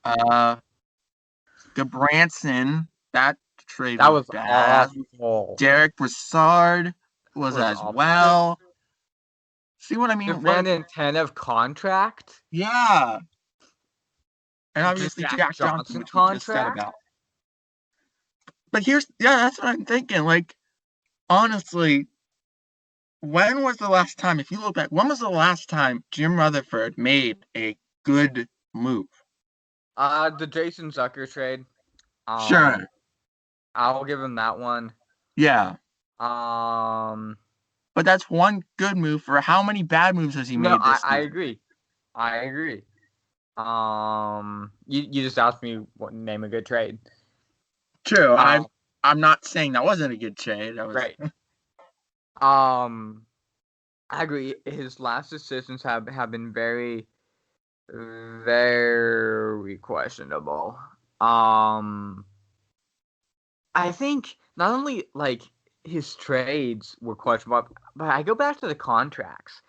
Speaker 1: Uh, Gabranson, that trade
Speaker 2: That
Speaker 1: was
Speaker 2: was
Speaker 1: bad.
Speaker 2: awful.
Speaker 1: Derek Brassard was
Speaker 2: Was
Speaker 1: as
Speaker 2: awful.
Speaker 1: well. See what I mean?
Speaker 2: Brandon Tanev contract?
Speaker 1: Yeah, and
Speaker 2: The
Speaker 1: obviously
Speaker 2: Jack
Speaker 1: Jack Johnson,
Speaker 2: Johnson
Speaker 1: which we just said
Speaker 2: contract?
Speaker 1: about. But that's what I'm thinking. Like honestly, when was the last time, if you look back, when was the last time Jim Rutherford made a good move?
Speaker 2: The Jason Zucker trade.
Speaker 1: Sure.
Speaker 2: I'll give him that one.
Speaker 1: Yeah.
Speaker 2: Um,
Speaker 1: But that's one good move. For how many bad moves has he
Speaker 2: no,
Speaker 1: made this
Speaker 2: I
Speaker 1: season?
Speaker 2: agree. I agree. You just asked me what name a good trade.
Speaker 1: True. I'm not saying that wasn't a good trade. That was
Speaker 2: Right. I agree. His last decisions have been very, very questionable. I think not only like his trades were questionable, but I go back to the contracts.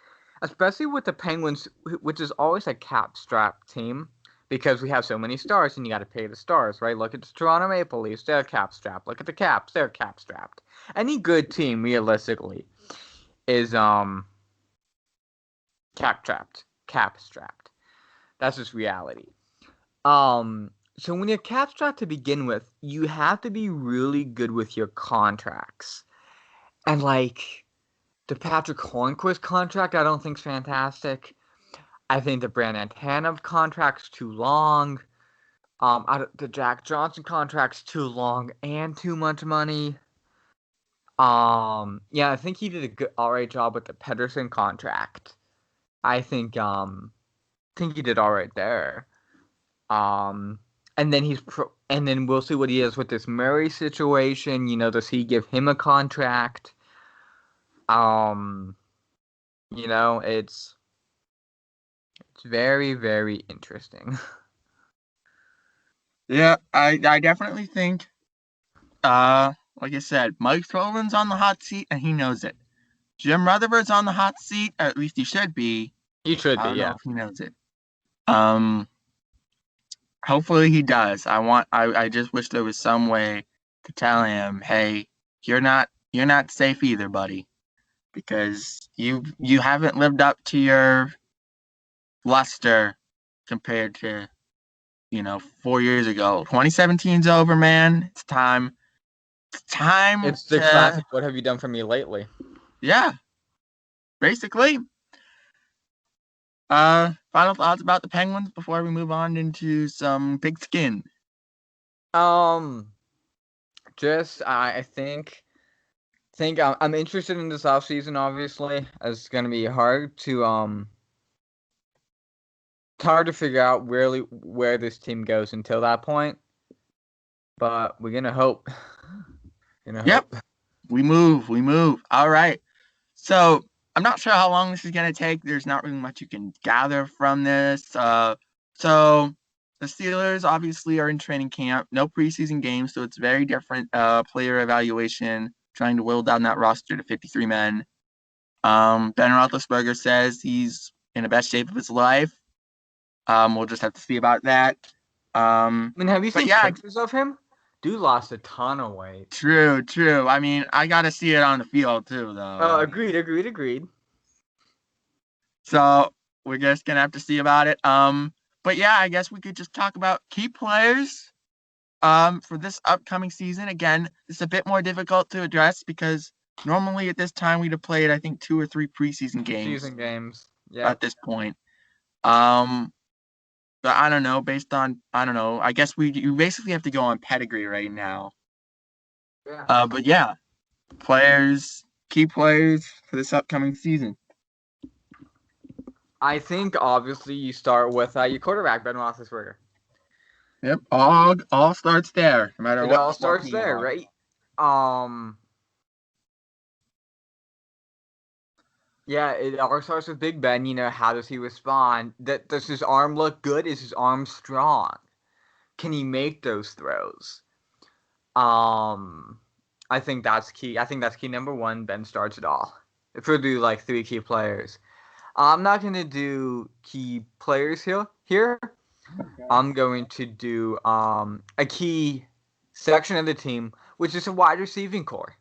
Speaker 2: especially with the Penguins, which is always a cap-strapped team because we have so many stars and you got to pay the stars, right? Look at the Toronto Maple Leafs, they're cap-strapped. Look at the Caps, they're cap-strapped. Any good team, realistically, is cap-strapped. Cap-strapped. That's just reality. So when you're cap-strapped to begin with, you have to be really good with your contracts. And like the Patrick Hornquist contract, I don't think's fantastic. I think the Brandon Tanev contract's too long. The Jack Johnson contract's too long and too much money. Yeah, I think he did a good, alright job with the Pedersen contract. I think he did alright there. And then and then we'll see what he does with this Murray situation. You know, does he give him a contract? You know, it's very, very interesting.
Speaker 1: Yeah, I definitely think, like I said, Mike Sullivan's on the hot seat and he knows it. Jim Rutherford's on the hot seat, or at least he should be.
Speaker 2: He should
Speaker 1: I
Speaker 2: be,
Speaker 1: don't know
Speaker 2: yeah.
Speaker 1: if he knows it. Hopefully he does. I just wish there was some way to tell him, hey, you're not safe either, buddy. Because you haven't lived up to your luster compared to, 4 years ago. 2017's over, man. It's time. It's time
Speaker 2: It's the classic, what have you done for me lately?
Speaker 1: Yeah. Basically. Final thoughts about the Penguins before we move on into some pigskin.
Speaker 2: Just I think I'm interested in this offseason, obviously. It's gonna be hard to it's hard to figure out really where this team goes until that point. But we're gonna hope.
Speaker 1: Yep. We move. All right. So I'm not sure how long this is going to take. There's not really much you can gather from this. So the Steelers obviously are in training camp. No preseason games, so it's very different player evaluation, trying to whittle down that roster to 53 men. Ben Roethlisberger says he's in the best shape of his life. We'll just have to see about that.
Speaker 2: I mean, have you seen pictures of him? Dude lost a ton of weight.
Speaker 1: True. I mean, I got to see it on the field, too, though.
Speaker 2: Agreed.
Speaker 1: So we're just going to have to see about it. But yeah, I guess we could just talk about key players for this upcoming season. Again, it's a bit more difficult to address because normally at this time we'd have played, I think, 2 or 3 preseason games.
Speaker 2: Yeah.
Speaker 1: At this point. But I don't know, I guess you basically have to go on pedigree right now.
Speaker 2: Yeah.
Speaker 1: But yeah, key players for this upcoming season.
Speaker 2: I think obviously you start with your quarterback, Ben Roethlisberger.
Speaker 1: Yep, all starts there, no matter what.
Speaker 2: It all starts there, right? Yeah, it all starts with Big Ben. You know, how does he respond? Does his arm look good? Is his arm strong? Can he make those throws? I think that's key. I think that's key number one. Ben starts it all. If we do like 3 key players, I'm not gonna do key players here. Okay. I'm going to do a key section of the team, which is a wide receiving core.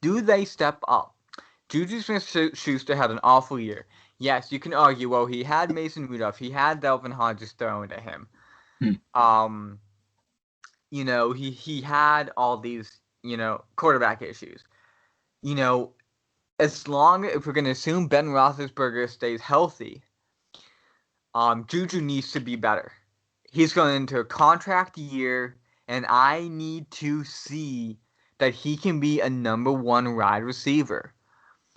Speaker 2: Do they step up? Juju Smith-Schuster had an awful year. Yes, you can argue, well, he had Mason Rudolph. He had Delvin Hodges thrown to him. You know, he had all these, quarterback issues. You know, if we're going to assume Ben Roethlisberger stays healthy, Juju needs to be better. He's going into a contract year, and I need to see that he can be a number 1 wide receiver.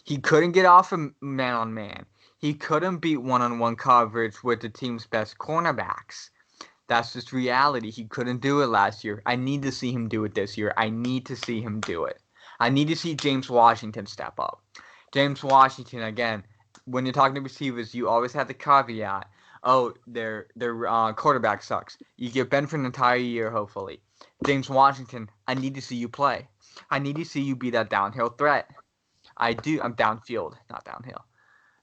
Speaker 2: He couldn't get off a man-on-man. He couldn't beat one-on-one coverage with the team's best cornerbacks. That's just reality. He couldn't do it last year. I need to see him do it this year. I need to see him do it. I need to see James Washington step up. James Washington, again, when you're talking to receivers, you always have the caveat, their quarterback sucks. You get Ben for an entire year, hopefully. James Washington, I need to see you play. I need to see you be that downhill threat. I do. I'm downfield, not downhill.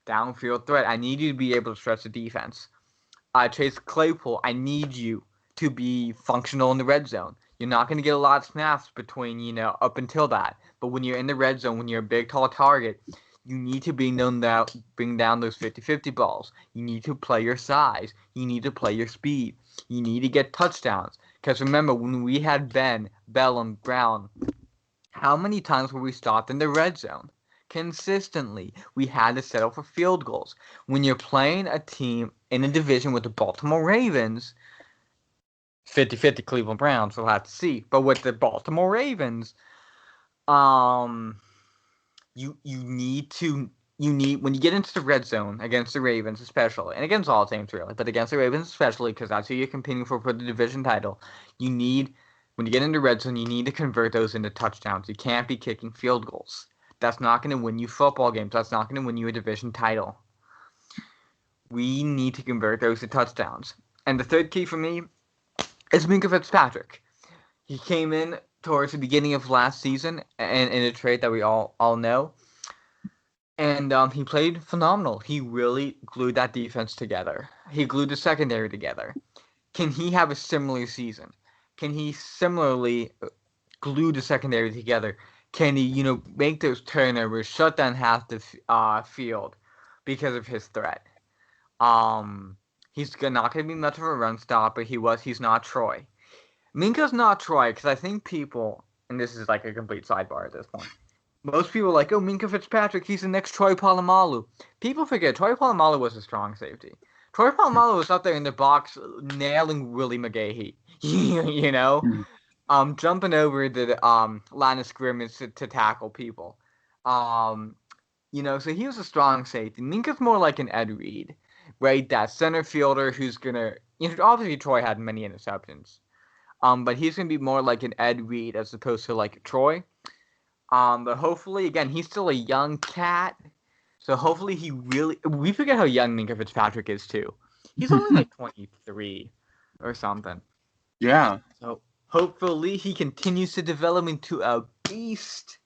Speaker 2: downfield threat. I need you to be able to stretch the defense. Chase Claypool, I need you to be functional in the red zone. You're not going to get a lot of snaps between, up until that. But when you're in the red zone, when you're a big, tall target, you need to bring down those 50-50 balls. You need to play your size. You need to play your speed. You need to get touchdowns. Because remember, when we had Ben, Bell, and Brown, how many times were we stopped in the red zone? Consistently. We had to settle for field goals. When you're playing a team in a division with the Baltimore Ravens, 50-50 Cleveland Browns, we'll have to see. But with the Baltimore Ravens, you need when you get into the red zone against the Ravens especially, and against all teams really, but against the Ravens especially because that's who you're competing for the division title, when you get into red zone, you need to convert those into touchdowns. You can't be kicking field goals. That's not going to win you football games. That's not going to win you a division title. We need to convert those to touchdowns. And the third key for me is Minkah Fitzpatrick. He came in towards the beginning of last season and in a trade that we all know. And he played phenomenal. He really glued that defense together. He glued the secondary together. Can he have a similar season? Can he similarly glue the secondary together? Can he, make those turnovers, shut down half the field because of his threat? He's not going to be much of a run stopper. He's not Troy. Minkah's not Troy because I think people, and this is like a complete sidebar at this point, most people are like, oh, Minkah Fitzpatrick, he's the next Troy Polamalu. People forget Troy Polamalu was a strong safety. Troy Polamalu was up there in the box nailing Willie McGahee, jumping over the line of scrimmage to tackle people. So he was a strong safety. Minkah's more like an Ed Reed, right? That center fielder who's going to, obviously Troy had many interceptions. But he's going to be more like an Ed Reed as opposed to like a Troy. But hopefully, again, he's still a young cat. So hopefully we forget how young Minkah Fitzpatrick is too. He's only like 23 or something.
Speaker 1: Yeah.
Speaker 2: So hopefully he continues to develop into a beast.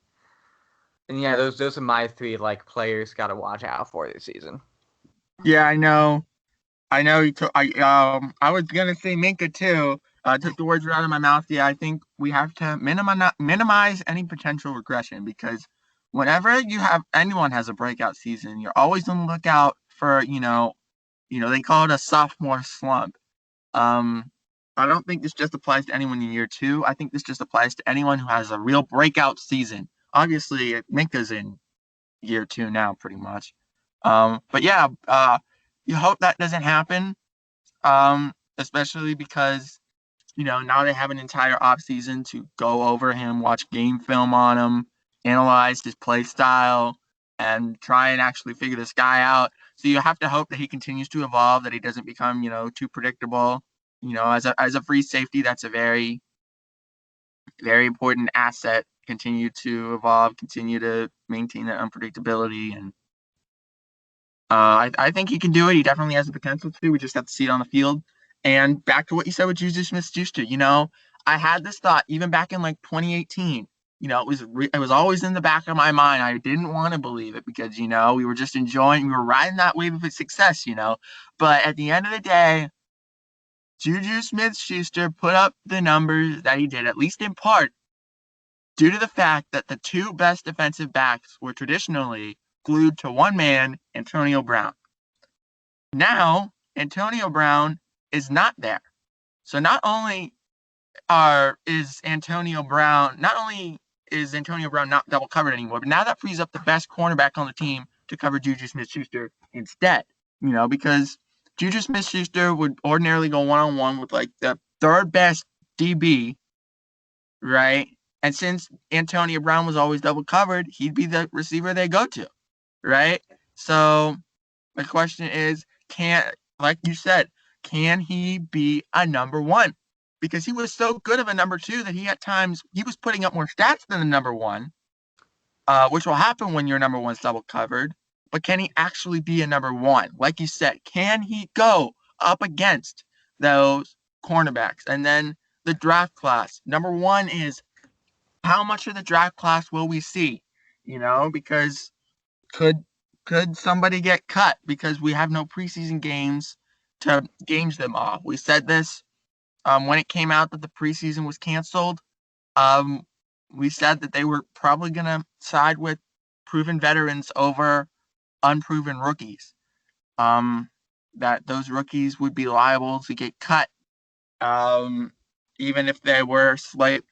Speaker 2: And yeah, those are my three like players got to watch out for this season.
Speaker 1: Yeah, I know. I was gonna say Minkah too. Took the words right out of my mouth. Yeah, I think we have to minimize any potential regression because whenever anyone has a breakout season, you're always on the lookout for they call it a sophomore slump. I don't think this just applies to anyone in year 2. I think this just applies to anyone who has a real breakout season. Obviously, Minkah's in year 2 now, pretty much. But yeah, you hope that doesn't happen. Especially because now they have an entire off season to go over him, watch game film on him, analyze his play style, and try and actually figure this guy out. So you have to hope that he continues to evolve, that he doesn't become, too predictable. As a free safety, that's a very, very important asset. Continue to evolve, continue to maintain that unpredictability, and I think he can do it. He definitely has the potential to. We just have to see it on the field. And back to what you said with Juju Smith-Schuster, I had this thought even back in like 2018. It was always in the back of my mind. I didn't want to believe it because we were just we were riding that wave of success. But at the end of the day, Juju Smith-Schuster put up the numbers that he did, at least in part, due to the fact that the two best defensive backs were traditionally glued to one man, Antonio Brown. Now, Antonio Brown is not there. So not only is Antonio Brown not double covered anymore, but now that frees up the best cornerback on the team to cover Juju Smith-Schuster instead. Because Juju Smith-Schuster would ordinarily go one-on-one with like the third best DB, right? And since Antonio Brown was always double covered, he'd be the receiver they go to, right? So the question is, like you said, can he be a number one? Because he was so good of a number 2 that he was putting up more stats than the number 1, which will happen when your number 1's double covered. But can he actually be a number 1? Like you said, can he go up against those cornerbacks? And then the draft class. Number 1 is, how much of the draft class will we see? Because could could somebody get cut because we have no preseason games to gauge them off? We said this when it came out that the preseason was canceled. Um, we said that they were probably going to side with proven veterans over unproven rookies. That those rookies would be liable to get cut, um, even if they were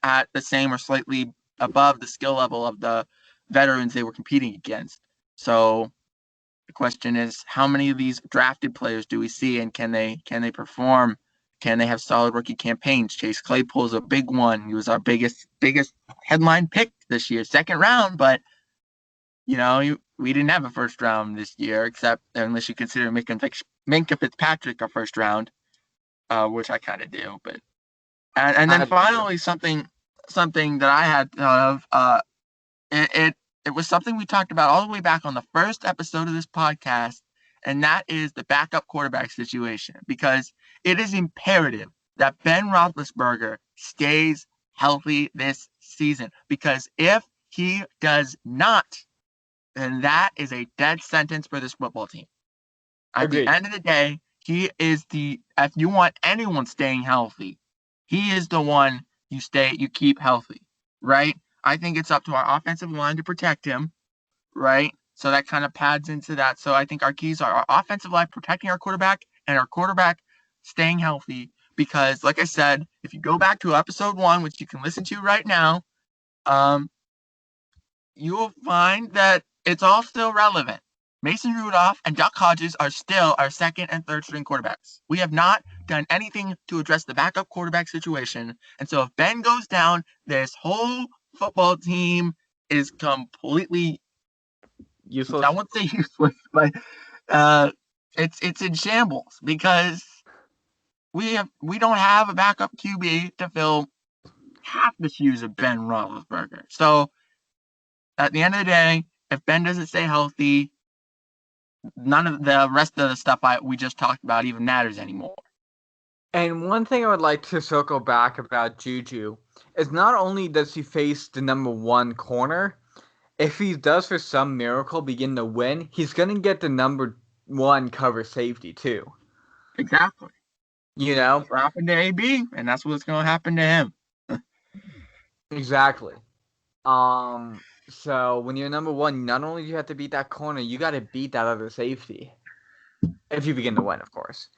Speaker 1: at the same or slightly above the skill level of the veterans they were competing against. So the question is, how many of these drafted players do we see, and can they perform? Can they have solid rookie campaigns? Chase Claypool is a big one. He was our biggest headline pick this year, second round, but we didn't have a first round this year, except unless you consider Minkah Fitzpatrick a first round, which I kind of do. But and then finally something that I had thought of. It was something we talked about all the way back on the first episode of this podcast, and that is the backup quarterback situation, because it is imperative that Ben Roethlisberger stays healthy this season, because if he does not, then that is a dead sentence for this football team. At the end of the day, he is if you want anyone staying healthy, he is the one you keep healthy, right? I think it's up to our offensive line to protect him, right? So that kind of pads into that. So I think our keys are our offensive line protecting our quarterback and our quarterback staying healthy. Because, like I said, if you go back to episode 1, which you can listen to right now, you will find that it's all still relevant. Mason Rudolph and Duck Hodges are still our second and third string quarterbacks. We have not done anything to address the backup quarterback situation. And so if Ben goes down, this whole football team is completely
Speaker 2: useless.
Speaker 1: I won't say useless, but it's in shambles, because we don't have a backup QB to fill half the shoes of Ben Roethlisberger. So at the end of the day, if Ben doesn't stay healthy, none of the rest of the stuff we just talked about even matters anymore.
Speaker 2: And one thing I would like to circle back about Juju is not only does he face the number 1 corner, if he does for some miracle begin to win, he's going to get the number 1 cover safety too.
Speaker 1: Exactly.
Speaker 2: That's
Speaker 1: what happened to AB, and that's what's going to happen to him.
Speaker 2: Exactly. So when you're number 1, not only do you have to beat that corner, you got to beat that other safety. If you begin to win, of course.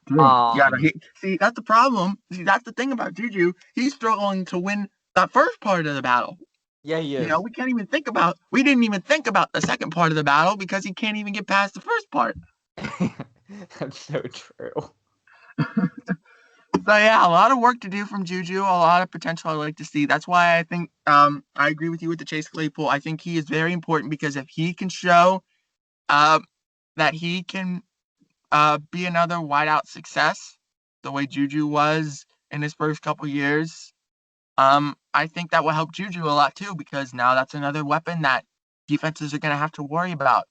Speaker 1: See, that's the problem. See, that's the thing about Juju. He's struggling to win that first part of the battle.
Speaker 2: Yeah, he is.
Speaker 1: We didn't even think about the second part of the battle because he can't even get past the first part.
Speaker 2: That's so true.
Speaker 1: So yeah, a lot of work to do from Juju, a lot of potential I'd like to see. That's why I think I agree with you with the Chase Claypool. I think he is very important, because if he can show that he can be another wideout success, the way Juju was in his first couple years, I think that will help Juju a lot too, because now that's another weapon that defenses are going to have to worry about.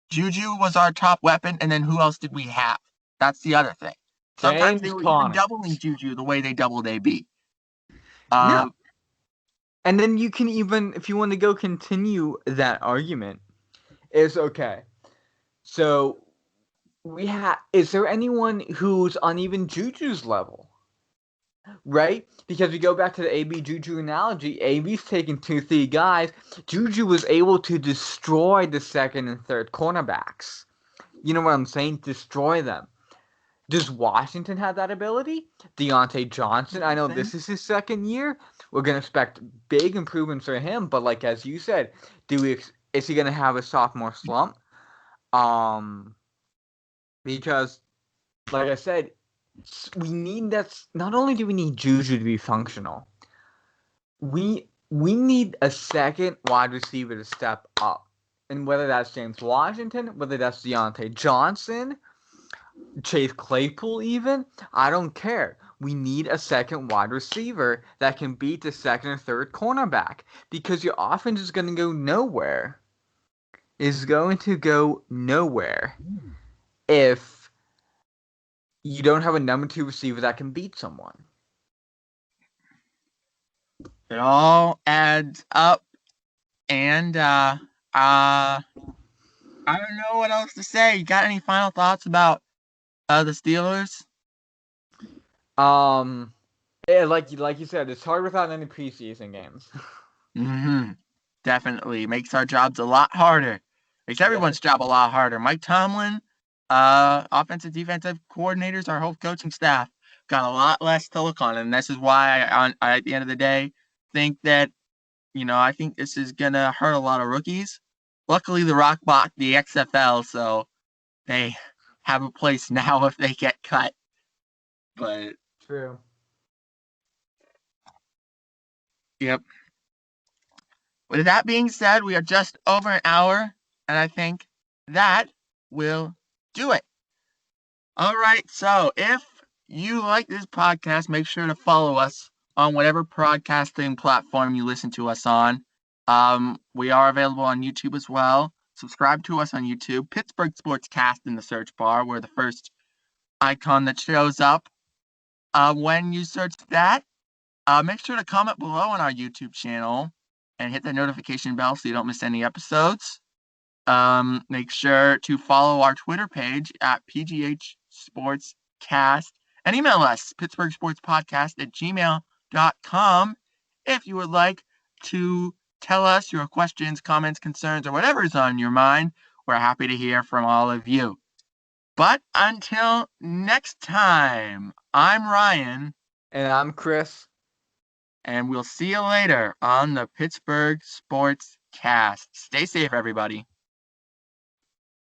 Speaker 1: Juju was our top weapon, and then who else did we have? That's the other thing. Sometimes they were even doubling Juju the way they doubled AB.
Speaker 2: Yeah. And then you can even, if you want to go continue that argument, is okay. So is there anyone who's on even Juju's level? Right? Because we go back to the AB Juju analogy, AB's taking 2-3 guys. Juju was able to destroy the second and third cornerbacks. You know what I'm saying? Destroy them. Does Washington have that ability? Deontay Johnson, I know this is his second year. We're going to expect big improvements for him, but like as you said, is he going to have a sophomore slump? Because, like I said, not only do we need Juju to be functional, we need a second wide receiver to step up. And whether that's James Washington, whether that's Deontay Johnson, Chase Claypool even, I don't care. We need a second wide receiver that can beat the second or third cornerback, because your offense is going to go nowhere. If you don't have a number 2 receiver that can beat someone.
Speaker 1: It all adds up, and I I don't know what else to say. You got any final thoughts about the Steelers?
Speaker 2: Yeah, like you said, it's hard without any preseason games.
Speaker 1: Mm-hmm. Definitely makes our jobs a lot harder. Makes
Speaker 2: Yeah,
Speaker 1: everyone's job a lot harder. Mike Tomlin, offensive defensive coordinators, our whole coaching staff got a lot less to look on, and this is why I at the end of the day think that I think this is gonna hurt a lot of rookies. Luckily, the Rock bought the XFL, so they have a place now if they get cut. But
Speaker 2: true.
Speaker 1: yep. With that being said, we are just over an hour, and I think that will do it. All right, so if you like this podcast, make sure to follow us on whatever podcasting platform you listen to us on. We are available on YouTube as well. Subscribe to us on YouTube. Pittsburgh Sportscast in the search bar. We're the first icon that shows up. When you search that, make sure to comment below on our YouTube channel and hit the notification bell so you don't miss any episodes. Make sure to follow our Twitter page at PGH Sports Cast and email us, pittsburghsportspodcast@gmail.com, if you would like to tell us your questions, comments, concerns, or whatever is on your mind. We're happy to hear from all of you. But until next time, I'm Ryan.
Speaker 2: And I'm Chris.
Speaker 1: And we'll see you later on the Pittsburgh Sports Cast. Stay safe, everybody.